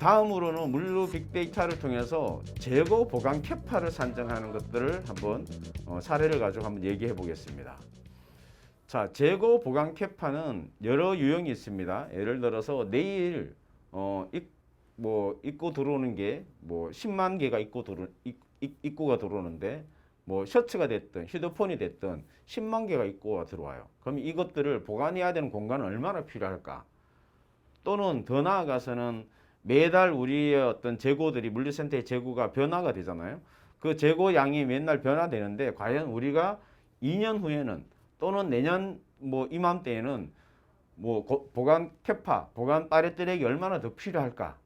다음으로는 물류 빅데이터를 통해서 재고 보관 캐파를 산정하는 것들을 한번 사례를 가지고 한번 얘기해 보겠습니다. 자, 재고 보관 캐파는 여러 유형이 있습니다. 예를 들어서 내일 입고 들어오는 게 뭐 10만 개가 입고가 들어오는데 뭐 셔츠가 됐든 휴대폰이 됐든 10만 개가 입고가 들어와요. 그럼 이것들을 보관해야 되는 공간은 얼마나 필요할까? 또는 더 나아가서는 매달 우리의 어떤 재고들이 물류센터의 재고가 변화가 되잖아요. 그 재고 양이 맨날 변화되는데 과연 우리가 2년 후에는 또는 내년 뭐 이맘때에는 뭐 보관 캐파, 보관 빠레트랙이 얼마나 더 필요할까?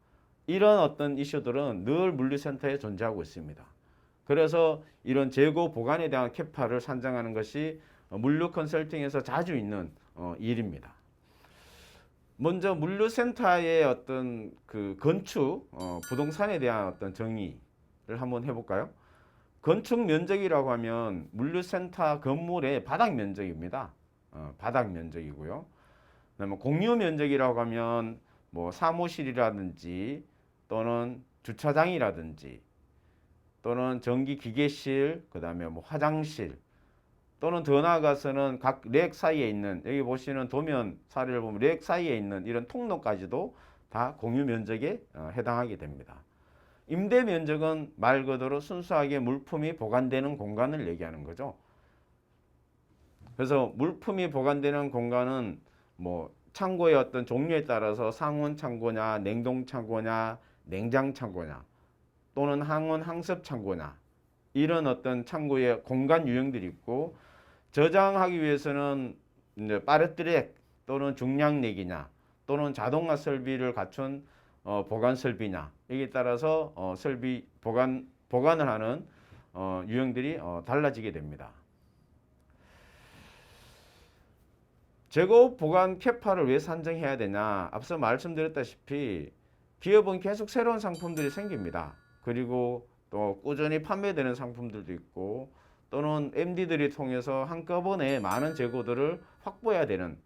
이런 어떤 이슈들은 늘 물류센터에 존재하고 있습니다. 그래서 이런 재고 보관에 대한 캐파를 산정하는 것이 물류 컨설팅에서 자주 있는 일입니다. 먼저 물류센터의 어떤 그 건축, 부동산에 대한 어떤 정의를 한번 해볼까요? 건축 면적이라고 하면 물류센터 건물의 바닥 면적입니다. 바닥 면적이고요. 그다음에 공유 면적이라고 하면 뭐 사무실이라든지 또는 주차장이라든지 또는 전기 기계실, 그다음에 뭐 화장실 또는 더 나아가서는 각 렉 사이에 있는 여기 보시는 도면 사례를 보면 렉 사이에 있는 이런 통로까지도 다 공유 면적에 해당하게 됩니다. 임대 면적은 말 그대로 순수하게 물품이 보관되는 공간을 얘기하는 거죠. 그래서 물품이 보관되는 공간은 뭐 창고의 어떤 종류에 따라서 상온 창고냐, 냉동 창고냐, 냉장 창고냐, 또는 항온 항습 창고냐 이런 어떤 창고의 공간 유형들이 있고 저장하기 위해서는 이제 빠르트랙 또는 중량내기냐 또는 자동화 설비를 갖춘 보관 설비냐 여기에 따라서 설비 보관을 하는 유형들이 달라지게 됩니다. 재고 보관 캐파를 왜 산정해야 되냐? 앞서 말씀드렸다시피 기업은 계속 새로운 상품들이 생깁니다. 그리고 또 꾸준히 판매되는 상품들도 있고 또는 MD들이 통해서 한꺼번에 많은 재고들을 확보해야 되는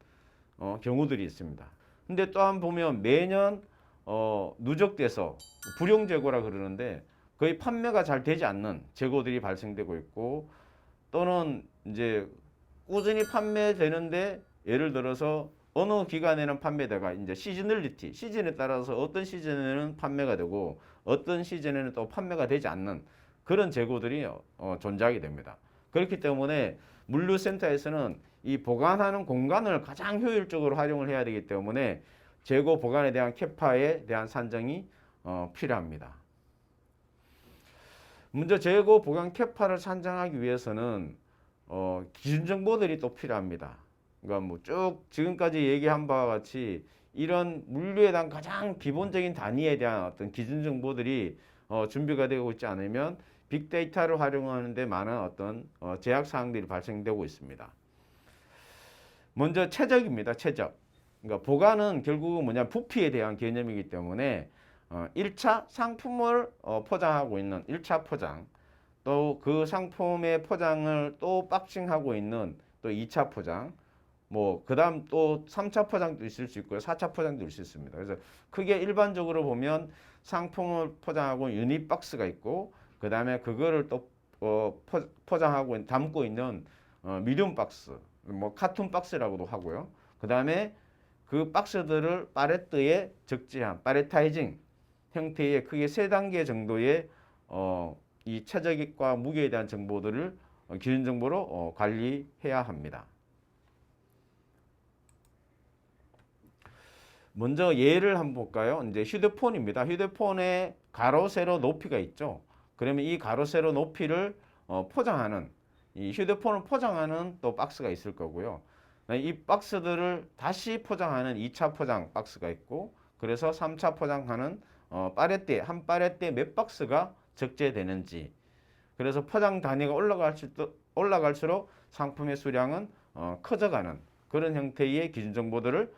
경우들이 있습니다. 근데 또한 보면 매년 누적돼서 불용 재고라 그러는데 거의 판매가 잘 되지 않는 재고들이 발생되고 있고 또는 이제 꾸준히 판매되는데 예를 들어서 어느 기간에는 판매대가 이제 시즈널리티, 시즌에 따라서 어떤 시즌에는 판매가 되고 어떤 시즌에는 또 판매가 되지 않는 그런 재고들이 존재하게 됩니다. 그렇기 때문에 물류센터에서는 이 보관하는 공간을 가장 효율적으로 활용을 해야 되기 때문에 재고 보관에 대한 캐파에 대한 산정이 필요합니다. 먼저 재고 보관 캐파를 산정하기 위해서는 기준 정보들이 또 필요합니다. 그러니까 뭐 쭉 지금까지 얘기한 바와 같이 이런 물류에 대한 가장 기본적인 단위에 대한 어떤 기준 정보들이 준비가 되고 있지 않으면 빅데이터를 활용하는 데 많은 어떤 제약 사항들이 발생되고 있습니다. 먼저 최적입니다. 최적. 그러니까 보관은 결국은 뭐냐 부피에 대한 개념이기 때문에 1차 상품을 포장하고 있는 1차 포장 또 그 상품의 포장을 또 박싱하고 있는 또 2차 포장 뭐 그다음 또 3차 포장도 있을 수 있고요. 4차 포장도 있을 수 있습니다. 그래서 크게 일반적으로 보면 상품을 포장하고 유닛 박스가 있고 그다음에 그거를 또 포장하고 담고 있는 미디움 박스, 뭐 카툰 박스라고도 하고요. 그다음에 그 박스들을 팔레트에 적재한 팔레타이징 형태의 크게 3단계 정도의 이 최적과 무게에 대한 정보들을 기준 정보로 관리해야 합니다. 먼저 예를 한번 볼까요? 이제 휴대폰입니다. 휴대폰에 가로, 세로, 높이가 있죠. 그러면 이 가로, 세로, 높이를 포장하는 이 휴대폰을 포장하는 또 박스가 있을 거고요. 이 박스들을 다시 포장하는 2차 포장 박스가 있고 그래서 3차 포장하는 빨랫대, 한 빨랫대 몇 박스가 적재되는지 그래서 포장 단위가 올라갈수록 상품의 수량은 커져가는 그런 형태의 기준 정보들을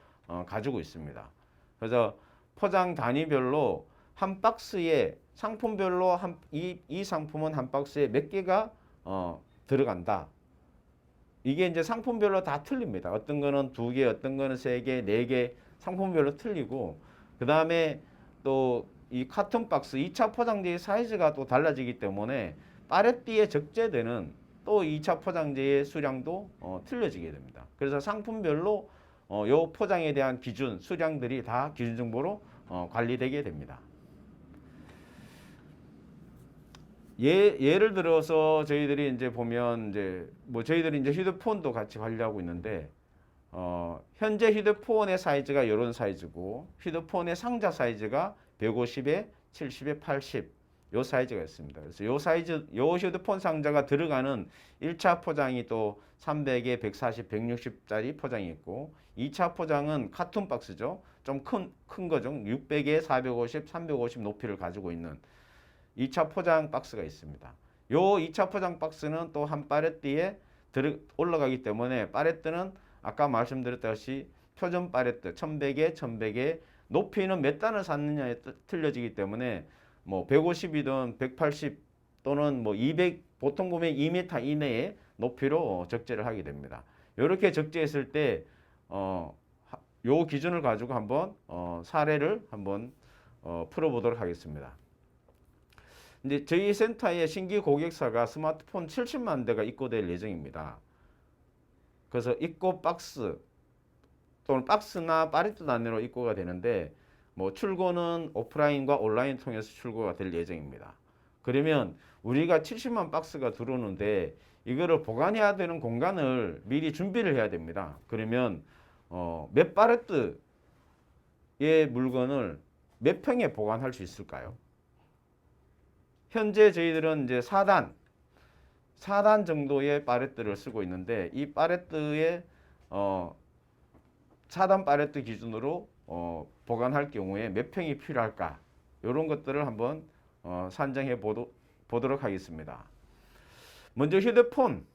가지고 있습니다. 그래서 포장 단위별로 한 박스에 상품별로 이 상품은 한 박스에 몇 개가 들어간다. 이게 이제 상품별로 다 틀립니다. 어떤 거는 2개, 어떤 거는 3개, 4개 상품별로 틀리고 그 다음에 또 이 카톤 박스 2차 포장재의 사이즈가 또 달라지기 때문에 파레띠에 적재되는 또 2차 포장재의 수량도 틀려지게 됩니다. 그래서 상품별로 요 포장에 대한 기준, 수량들이 다 기준 정보로 관리되게 됩니다. 예를 들어서 저희들이 이제 보면 이제 뭐 저희들이 이제 휴대폰도 같이 관리하고 있는데 현재 휴대폰의 사이즈가 이런 사이즈고 휴대폰의 상자 사이즈가 150에 70에 80 요 사이즈가 있습니다. 그래서 요 사이즈 요 휴대폰 상자가 들어가는 1차 포장이 또 300에 140, 160짜리 포장이 있고 2차 포장은 카툰 박스죠. 좀 큰 거죠. 600에 450, 350 높이를 가지고 있는 2차 포장 박스가 있습니다. 요 2차 포장 박스는 또 한 파레띠에 올라가기 때문에 파레트는 아까 말씀드렸다시피 표준 파레트 1100에 1100에 높이는 몇 단을 샀느냐에 틀려지기 때문에 뭐 150이든 180 또는 뭐 200 보통 보면 2m 이내의 높이로 적재를 하게 됩니다. 이렇게 적재했을 때 요 기준을 가지고 한번 사례를 한번 풀어보도록 하겠습니다. 이제 저희 센터에 신규 고객사가 스마트폰 70만 대가 입고될 예정입니다. 그래서 입고 박스 또는 박스나 파레트 단위로 입고가 되는데 뭐 출고는 오프라인과 온라인 통해서 출고가 될 예정입니다. 그러면 우리가 70만 박스가 들어오는데 이거를 보관해야 되는 공간을 미리 준비를 해야 됩니다. 그러면 몇 파레트의 물건을 몇 평에 보관할 수 있을까요? 현재 저희들은 이제 4단 정도의 파레트를 쓰고 있는데 이 파레트의 4단 파레트 기준으로 보관할 경우에 몇 평이 필요할까? 이런 것들을 한번 산정해 보도록 하겠습니다. 먼저 휴대폰.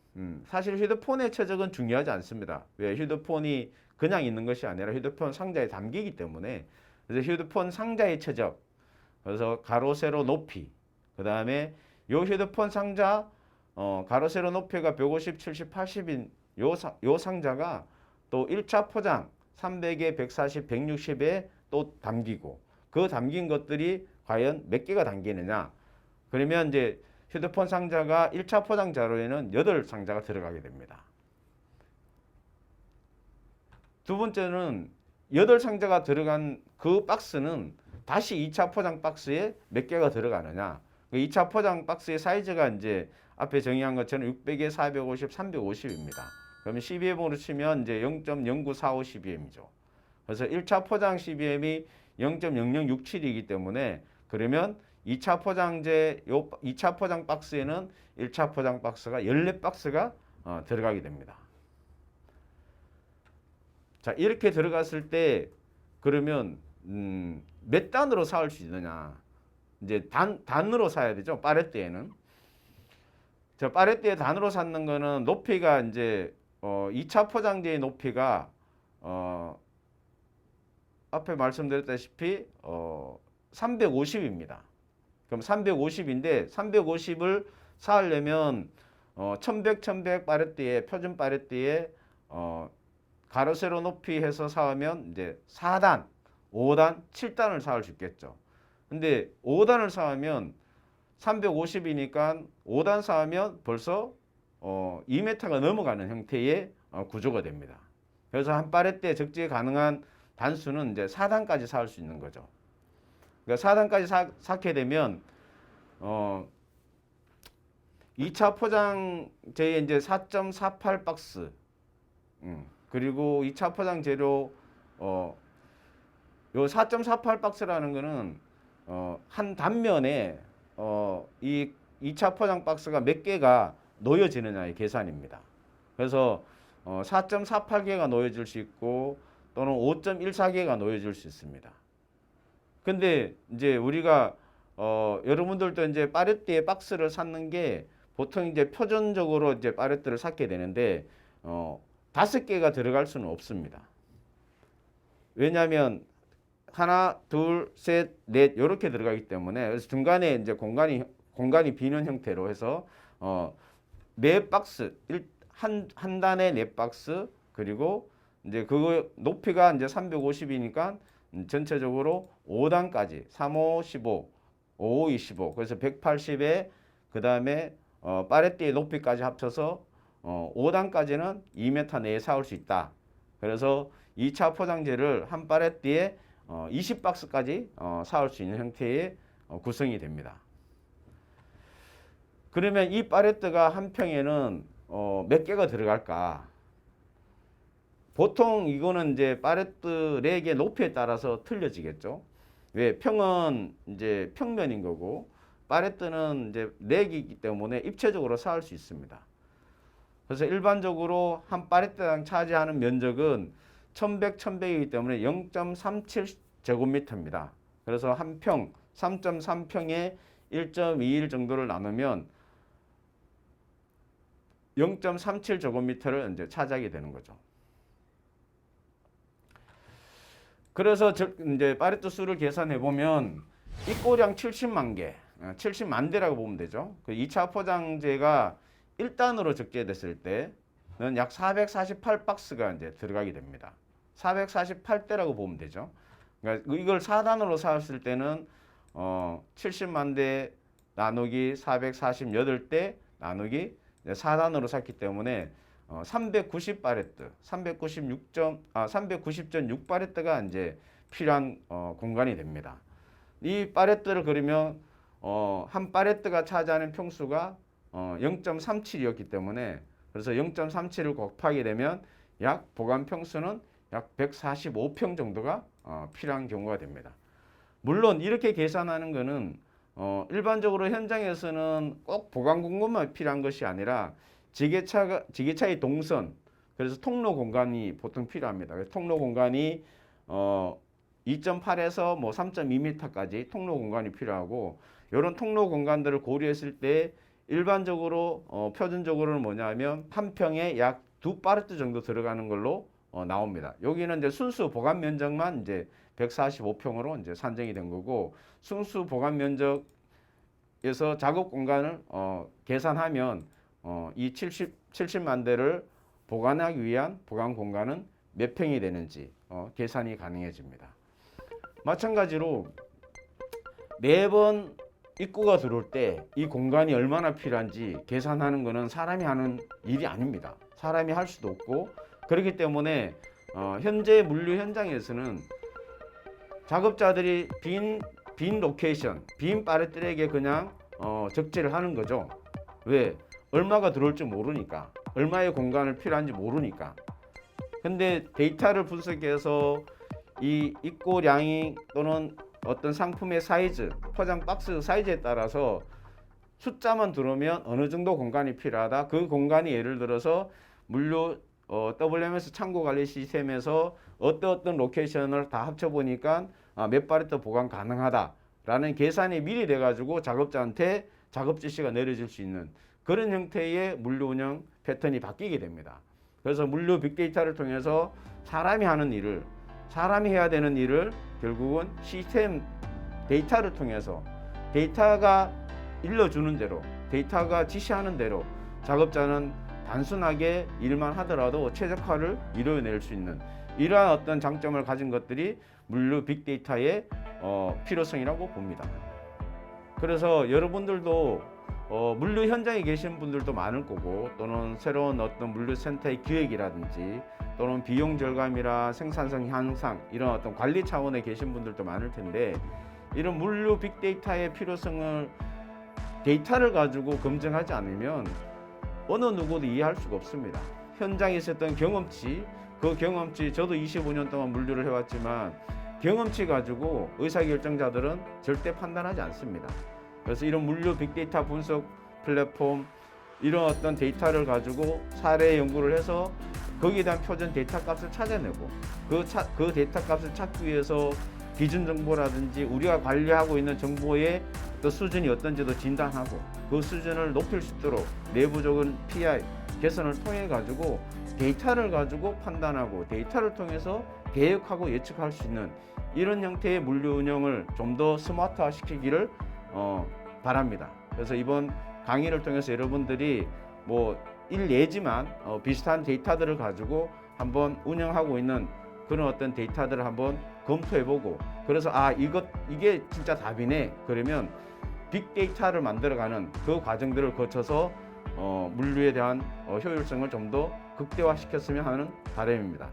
사실 휴대폰의 최적은 중요하지 않습니다. 왜? 휴대폰이 그냥 있는 것이 아니라 휴대폰 상자에 담기기 때문에 그래서 휴대폰 상자의 최적. 그래서 가로 세로 높이. 그 다음에 요 휴대폰 상자 가로 세로 높이가 150, 70, 80인 요 상자가 또 1차 포장 300에 140, 160에 또 담기고 그 담긴 것들이 과연 몇 개가 담기느냐. 그러면 이제 휴대폰 상자가 1차 포장 자료에는 8상자가 들어가게 됩니다. 두 번째는 8상자가 들어간 그 박스는 다시 2차 포장 박스에 몇 개가 들어가느냐. 2차 포장 박스의 사이즈가 이제 앞에 정의한 것처럼 600에 450, 350입니다. 그러면 CBM으로 치면 이제 0.0945 CBM이죠. 그래서 1차 포장 CBM이 0.0067이기 때문에 그러면 2차 포장재, 2차 포장 박스에는 1차 포장 박스가 14박스가 들어가게 됩니다. 자, 이렇게 들어갔을 때 그러면 몇 단으로 사올 수 있느냐. 이제 단으로 사야 되죠. 파레트에는. 저 파레트에 단으로 샀는 거는 높이가 이제 2차 포장재의 높이가 앞에 말씀드렸다시피 350입니다. 그럼 350인데 350을 사려면 1100, 1100 파레트에 표준 파레트에 가로 세로 높이 해서 사면 이제 4단, 5단, 7단을 사올 수 있겠죠. 근데 5단을 사면 350이니까 5단 사면 벌써 2m가 넘어가는 형태의 구조가 됩니다. 그래서 한 파레트에 적재 가능한 단수는 이제 4단까지 사올 수 있는 거죠. 그러니까 4단까지 쌓게 되면 2차 포장재에 이제 4.48 박스 그리고 2차 포장 재료 요 4.48 박스라는 거는 한 단면에 이 2차 포장 박스가 몇 개가 놓여지느냐의 계산입니다. 그래서 4.48개가 놓여질 수 있고 또는 5.14개가 놓여질 수 있습니다. 근데 이제 우리가 여러분들도 이제 파레트에 박스를 샀는 게 보통 이제 표준적으로 이제 파레트를 샀게 되는데 5개가 들어갈 수는 없습니다. 왜냐하면 하나, 둘, 셋, 넷 이렇게 들어가기 때문에 그래서 중간에 이제 공간이 비는 형태로 해서 네 박스 한 단에 네 박스 그리고 이제 그 높이가 이제 350이니까 전체적으로 5단까지 35, 15, 55, 25 그래서 180에 그 다음에 파레띠의 높이까지 합쳐서 5단까지는 2m 내에 사올 수 있다. 그래서 2차 포장재를 한 파레띠에 20박스까지 사올 수 있는 형태의 구성이 됩니다. 그러면 이 팔레트가 한 평에는 몇 개가 들어갈까? 보통 이거는 이제 팔레트 렉의 높이에 따라서 틀려지겠죠. 왜? 평은 이제 평면인 거고 팔레트는 이제 렉이기 때문에 입체적으로 쌓을 수 있습니다. 그래서 일반적으로 한 팔레트당 차지하는 면적은 1100, 1100이기 때문에 0.37제곱미터입니다. 그래서 한 평 3.3평에 1.21 정도를 나누면 0.37제곱미터를 이제 차지하게 되는 거죠. 그래서 이제 파레토 수를 계산해 보면 입고량 70만 개, 70만 대라고 보면 되죠. 그 2차 포장재가 1단으로 적재됐을 때는 약 448박스가 이제 들어가게 됩니다. 448대라고 보면 되죠. 그러니까 이걸 4단으로 샀을 때는 70만 대 나누기 448대 나누기 4단으로 샀기 때문에 390바레트, 390.6바레트가 이제 필요한 공간이 됩니다. 이 바레트를 그리면 한 바레트가 차지하는 평수가 0.37이었기 때문에 그래서 0.37을 곱하게 되면 약 보관 평수는 약 145평 정도가 필요한 경우가 됩니다. 물론 이렇게 계산하는 것은 일반적으로 현장에서는 꼭 보관 공간만 필요한 것이 아니라 지게차의 동선, 그래서 통로 공간이 보통 필요합니다. 그래서 통로 공간이 2.8에서 뭐 3.2m까지 통로 공간이 필요하고 이런 통로 공간들을 고려했을 때 일반적으로 표준적으로는 뭐냐면 한 평에 약 2파레트 정도 들어가는 걸로 나옵니다. 여기는 이제 순수 보관 면적만 이제 145평으로 이제 산정이 된 거고 순수 보관 면적에서 작업 공간을 계산하면 이 70만 대를 보관하기 위한 보관 공간은 몇 평이 되는지 계산이 가능해집니다. 마찬가지로 매번 입구가 들어올 때 이 공간이 얼마나 필요한지 계산하는 것은 사람이 하는 일이 아닙니다. 사람이 할 수도 없고 그렇기 때문에 현재 물류 현장에서는 작업자들이 빈 로케이션, 빈 파레트랙에 그냥 적재를 하는 거죠. 왜? 얼마가 들어올지 모르니까, 얼마의 공간을 필요한지 모르니까. 근데 데이터를 분석해서 이 입고량이 또는 어떤 상품의 사이즈, 포장 박스 사이즈에 따라서 숫자만 들어오면 어느 정도 공간이 필요하다. 그 공간이 예를 들어서 물류 WMS 창고 관리 시스템에서 어떤 로케이션을 다 합쳐보니까 몇 바레트 보관 가능하다라는 계산이 미리 돼가지고 작업자한테 작업 지시가 내려질 수 있는 그런 형태의 물류 운영 패턴이 바뀌게 됩니다. 그래서 물류 빅데이터를 통해서 사람이 해야 되는 일을 결국은 시스템 데이터를 통해서 데이터가 일러주는 대로, 데이터가 지시하는 대로 작업자는 단순하게 일만 하더라도 최적화를 이뤄낼 수 있는 이러한 어떤 장점을 가진 것들이 물류 빅데이터의 필요성이라고 봅니다. 그래서 여러분들도 물류 현장에 계신 분들도 많을 거고 또는 새로운 어떤 물류센터의 기획이라든지 또는 비용 절감이나 생산성 향상 이런 어떤 관리 차원에 계신 분들도 많을 텐데 이런 물류 빅데이터의 필요성을 데이터를 가지고 검증하지 않으면 어느 누구도 이해할 수가 없습니다. 현장에 있었던 경험치, 그 경험치 저도 25년 동안 물류를 해왔지만 경험치 가지고 의사결정자들은 절대 판단하지 않습니다. 그래서 이런 물류 빅데이터 분석 플랫폼 이런 어떤 데이터를 가지고 사례 연구를 해서 거기에 대한 표준 데이터 값을 찾아내고 그 데이터 값을 찾기 위해서 기준 정보라든지 우리가 관리하고 있는 정보의 또 수준이 어떤지도 진단하고 그 수준을 높일 수 있도록 내부적인 PI 개선을 통해 가지고 데이터를 가지고 판단하고 데이터를 통해서 계획하고 예측할 수 있는 이런 형태의 물류 운영을 좀 더 스마트화 시키기를 바랍니다. 그래서 이번 강의를 통해서 여러분들이 뭐 일예지만 비슷한 데이터들을 가지고 한번 운영하고 있는 그런 어떤 데이터들을 한번 검토해보고 그래서 이게 진짜 답이네. 그러면 빅데이터를 만들어가는 그 과정들을 거쳐서 물류에 대한 효율성을 좀 더 극대화시켰으면 하는 바람입니다.